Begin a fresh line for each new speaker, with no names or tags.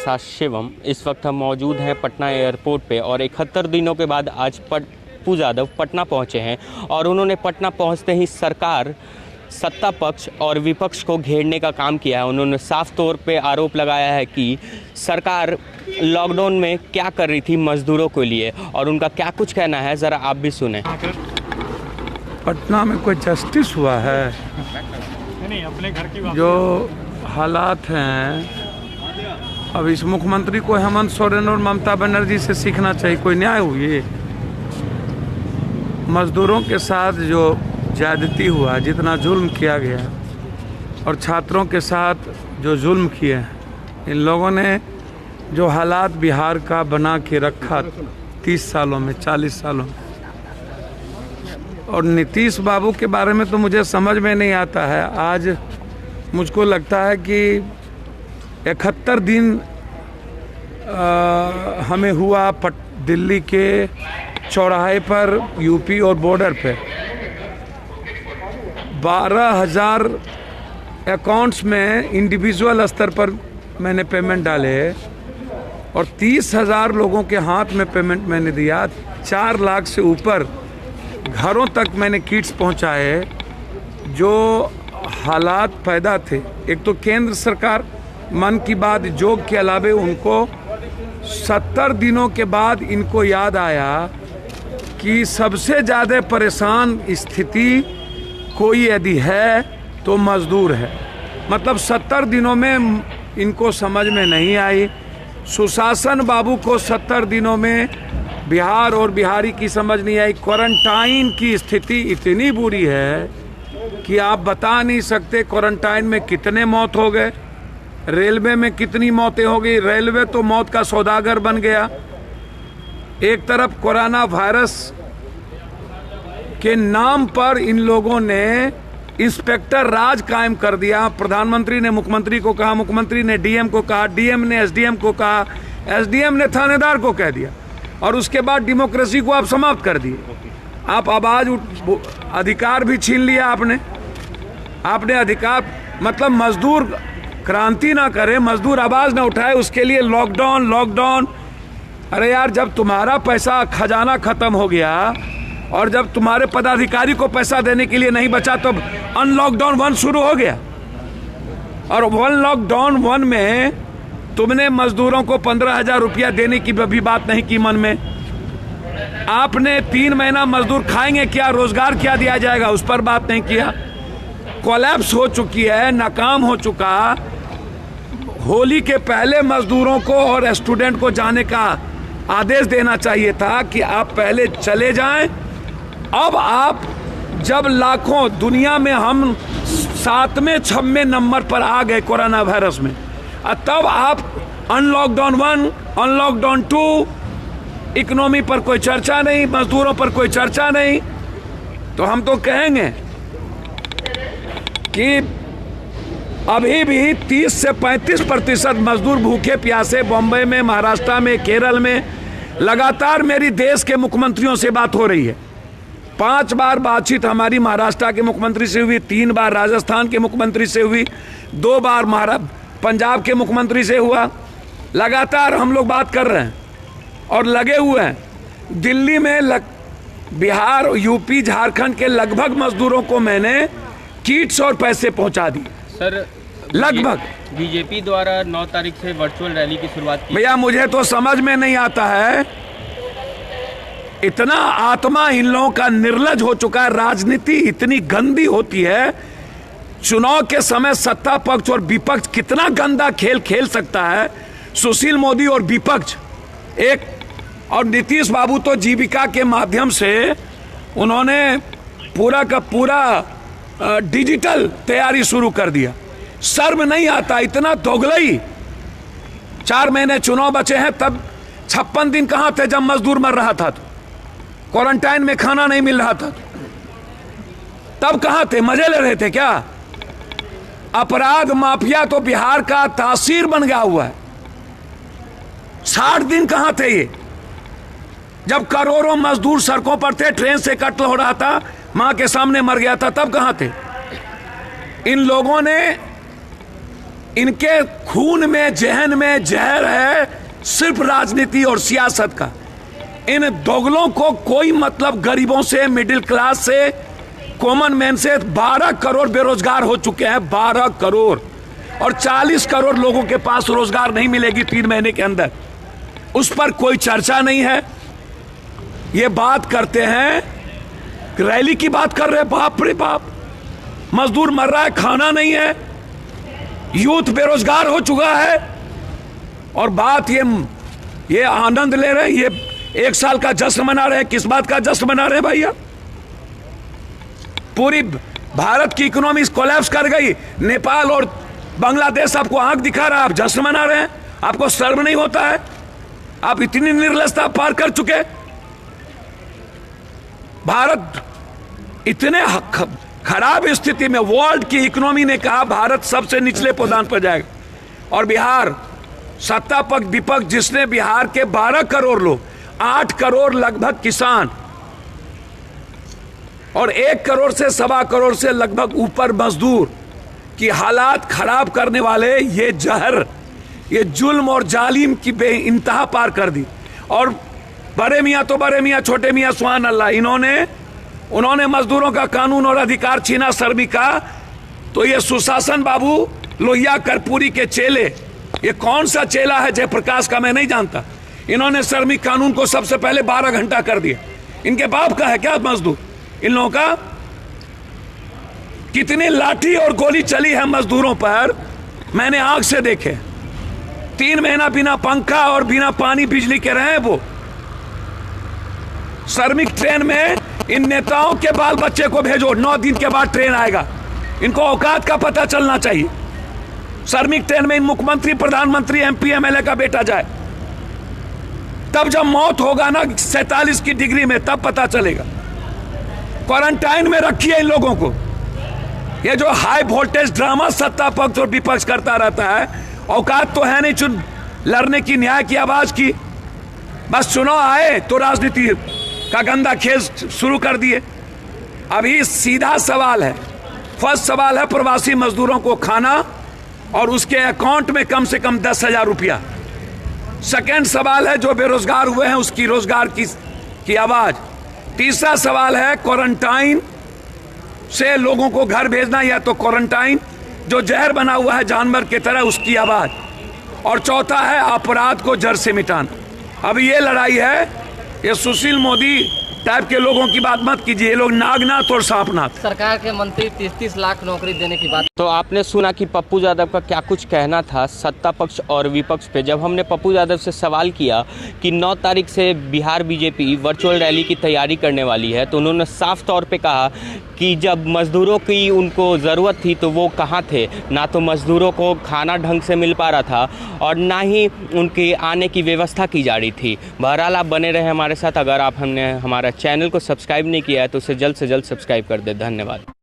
साथ शिवम। इस वक्त हम मौजूद हैं पटना एयरपोर्ट पे और 71 दिनों के बाद आज पप्पू यादव पटना पहुंचे हैं और उन्होंने पटना पहुंचते ही सरकार, सत्ता पक्ष और विपक्ष को घेरने का काम किया है। उन्होंने साफ तौर पे आरोप लगाया है कि सरकार लॉकडाउन में क्या कर रही थी मजदूरों के लिए, और उनका क्या कुछ कहना है ज़रा आप भी सुने।
पटना में कोई जस्टिस हुआ है?
नहीं, अपने घर की बात।
जो हालात हैं, अब इस मुख्यमंत्री को हेमंत सोरेन और ममता बनर्जी से सीखना चाहिए। कोई न्याय हुई? मजदूरों के साथ जो ज्यादती हुआ, जितना जुल्म किया गया, और छात्रों के साथ जो जुल्म किए, इन लोगों ने जो हालात बिहार का बना के रखा 30 सालों में, 40 सालों में। और नीतीश बाबू के बारे में तो मुझे समझ में नहीं आता है। आज मुझको लगता है कि 71 दिन हमें हुआ दिल्ली के चौराहे पर, यूपी और बॉर्डर पे 12,000 अकाउंट्स में इंडिविजुअल स्तर पर मैंने पेमेंट डाले और 30,000 लोगों के हाथ में पेमेंट मैंने दिया। 4 लाख से ऊपर घरों तक मैंने किट्स पहुंचाए। जो हालात पैदा थे, एक तो केंद्र सरकार मन की बात जोग के अलावे उनको 70 दिनों के बाद इनको याद आया कि सबसे ज़्यादा परेशान स्थिति कोई यदि है तो मजदूर है। मतलब 70 दिनों में इनको समझ में नहीं आई। सुशासन बाबू को 70 दिनों में बिहार और बिहारी की समझ नहीं आई। क्वारंटाइन की स्थिति इतनी बुरी है कि आप बता नहीं सकते क्वारंटाइन में कितने मौत हो गए, रेलवे में कितनी मौतें हो गई। रेलवे तो मौत का सौदागर बन गया। एक तरफ कोरोना वायरस के नाम पर इन लोगों ने इंस्पेक्टर राज कायम कर दिया। प्रधानमंत्री ने मुख्यमंत्री को कहा, मुख्यमंत्री ने डीएम को कहा, डीएम ने एसडीएम को कहा, एसडीएम ने थानेदार को कह दिया, और उसके बाद डेमोक्रेसी को आप समाप्त कर दिए। आप आवाज अधिकार भी छीन लिया आपने अधिकार। मतलब मजदूर क्रांति ना करे, मजदूर आवाज ना उठाए, उसके लिए लॉकडाउन। अरे यार, जब तुम्हारा पैसा खजाना खत्म हो गया और जब तुम्हारे पदाधिकारी को पैसा देने के लिए नहीं बचा तो अनलॉकडाउन 1 शुरू हो गया। और लॉकडाउन 1 में तुमने मजदूरों को 15,000 रुपया देने की भी बात नहीं की मन में। आपने 3 महीना मजदूर खाएंगे क्या, रोजगार क्या दिया जाएगा, उस पर बात नहीं किया। कोलैप्स हो चुकी है, नाकाम हो चुका। होली के पहले मजदूरों को और स्टूडेंट को जाने का आदेश देना चाहिए था कि आप पहले चले जाएं। अब आप जब लाखों, दुनिया में हम 7वें 6वें नंबर पर आ गए कोरोना वायरस में, तब आप अनलॉकडाउन 1, अनलॉकडाउन 2, इकोनॉमी पर कोई चर्चा नहीं, मजदूरों पर कोई चर्चा नहीं। तो हम तो कहेंगे कि अभी भी 30 से 35% मजदूर भूखे प्यासे बॉम्बे में, महाराष्ट्र में, केरल में। लगातार मेरी देश के मुख्यमंत्रियों से बात हो रही है। 5 बार बातचीत हमारी महाराष्ट्र के मुख्यमंत्री से हुई, 3 बार राजस्थान के मुख्यमंत्री से हुई, 2 बार पंजाब के मुख्यमंत्री से हुआ। लगातार हम लोग बात कर रहे हैं और लगे हुए हैं। दिल्ली में बिहार, यूपी, झारखंड के लगभग मजदूरों को मैंने किट्स और पैसे पहुंचा दिए।
सर,
लगभग
बीजेपी द्वारा 9 तारीख से वर्चुअल रैली की शुरुआत की।
भैया, मुझे तो समझ में नहीं आता है, इतना आत्मा इन लोगों का निर्लज हो चुका है। राजनीति इतनी गंदी होती है। चुनाव के समय सत्ता पक्ष और विपक्ष कितना गंदा खेल खेल सकता है। सुशील मोदी और विपक्ष एक, और नीतीश बाबू तो जीविका के माध्यम से उन्होंने पूरा का पूरा डिजिटल तैयारी शुरू कर दिया। शर्म नहीं आता, इतना दोगलई। 4 महीने चुनाव बचे हैं, तब 56 दिन कहां थे जब मजदूर मर रहा था, तो क्वारंटाइन में खाना नहीं मिल रहा था, तब कहां थे? मजे ले रहे थे क्या? अपराध माफिया तो बिहार का तासीर बन गया हुआ है। 60 दिन कहां थे ये, जब करोड़ों मजदूर सड़कों पर थे, ट्रेन से कत्ल हो रहा था, मां के सामने मर गया था, तब कहां थे? इन लोगों ने इनके खून में, जहन में जहर है सिर्फ राजनीति और सियासत का। इन दोगलों को कोई मतलब गरीबों से, मिडिल क्लास से, कॉमन मैन से। 12 करोड़ बेरोजगार हो चुके हैं, 12 करोड़, और 40 करोड़ लोगों के पास रोजगार नहीं मिलेगी 3 महीने के अंदर। उस पर कोई चर्चा नहीं है। ये बात करते हैं, रैली की बात कर रहे हैं, बाप रे बाप। मजदूर मर रहा है, खाना नहीं है, यूथ बेरोजगार हो चुका है, और बात ये आनंद ले रहे हैं, ये 1 साल का जश्न मना रहे हैं। किस बात का जश्न मना रहे हैं भैया? पूरी भारत की इकोनॉमी कोलैप्स कर गई, नेपाल और बांग्लादेश आपको आंख दिखा रहा है, आप जश्न मना रहे हैं? आपको शर्म नहीं होता है? आप इतनी निर्लजता पार कर चुके। भारत इतने खराब स्थिति में, वर्ल्ड की इकोनॉमी ने कहा भारत सबसे निचले पदान पर जाएगा, और बिहार सत्ता पक्ष विपक्ष, जिसने बिहार के 12 करोड़ लोग, 8 करोड़ लगभग किसान और 1 करोड़ से 1.25 करोड़ से लगभग ऊपर मजदूर की हालात खराब करने वाले ये जहर, ये जुल्म और जालिम की बेइंतहा पार कर दी। और बड़े मियाँ तो बड़े मियाँ, छोटे मियाँ सुभान अल्लाह, उन्होंने मजदूरों का कानून और अधिकार छीना, श्रमिक का। तो ये सुशासन बाबू, लोहिया कर्पूरी के चेले, ये कौन सा चेला है जयप्रकाश का मैं नहीं जानता, इन्होंने श्रमिक कानून को सबसे पहले 12 घंटा कर दिया। इनके बाप का है क्या मजदूर? इन लोगों का कितनी लाठी और गोली चली है मजदूरों पर, मैंने आंख से देखे। 3 महीना बिना पंखा और बिना पानी बिजली के रहे वो। श्रमिक ट्रेन में इन नेताओं के बाल बच्चे को भेजो, 9 दिन के बाद ट्रेन आएगा। इनको औकात का पता चलना चाहिए। श्रमिक ट्रेन में इन मुख्यमंत्री, प्रधानमंत्री, MP, MLA का बेटा जाए, तब जब मौत होगा ना 47 की डिग्री में, तब पता चलेगा। क्वारंटाइन में रखिए इन लोगों को। ये जो हाई वोल्टेज ड्रामा सत्ता पक्ष और विपक्ष करता रहता है, औकात तो है नहीं लड़ने की, न्याय की आवाज की। बस चुनाव आए तो राजनीति का गंदा खेल शुरू कर दिए। अभी सीधा सवाल है, फर्स्ट सवाल है प्रवासी मजदूरों को खाना और उसके अकाउंट में कम से कम 10,000 रुपया। सेकेंड सवाल है जो बेरोजगार हुए हैं उसकी रोजगार की आवाज। तीसरा सवाल है क्वारंटाइन से लोगों को घर भेजना, या तो क्वारंटाइन जो जहर बना हुआ है जानवर की तरह, उसकी आवाज। और चौथा है अपराध को जड़ से मिटाना। अब ये लड़ाई है, ये सुशील मोदी टाइप के लोगों की बात मत कीजिए, ये लोग नागनाथ और सांपनाथ।
सरकार के मंत्री 30-30 लाख नौकरी देने की बात।
तो आपने सुना कि पप्पू यादव का क्या कुछ कहना था सत्ता पक्ष और विपक्ष पे। जब हमने पप्पू यादव से सवाल किया कि 9 तारीख से बिहार बीजेपी वर्चुअल रैली की तैयारी करने वाली है, तो उन्होंने साफ तौर पे कहा कि जब मजदूरों की उनको ज़रूरत थी तो वो कहाँ थे। ना तो मजदूरों को खाना ढंग से मिल पा रहा था और ना ही उनके आने की व्यवस्था की जा रही थी। बहरहाल आप बने रहे हमारे साथ। अगर आप हमने हमारा चैनल को सब्सक्राइब नहीं किया है तो उसे जल्द से जल्द सब्सक्राइब कर दे। धन्यवाद।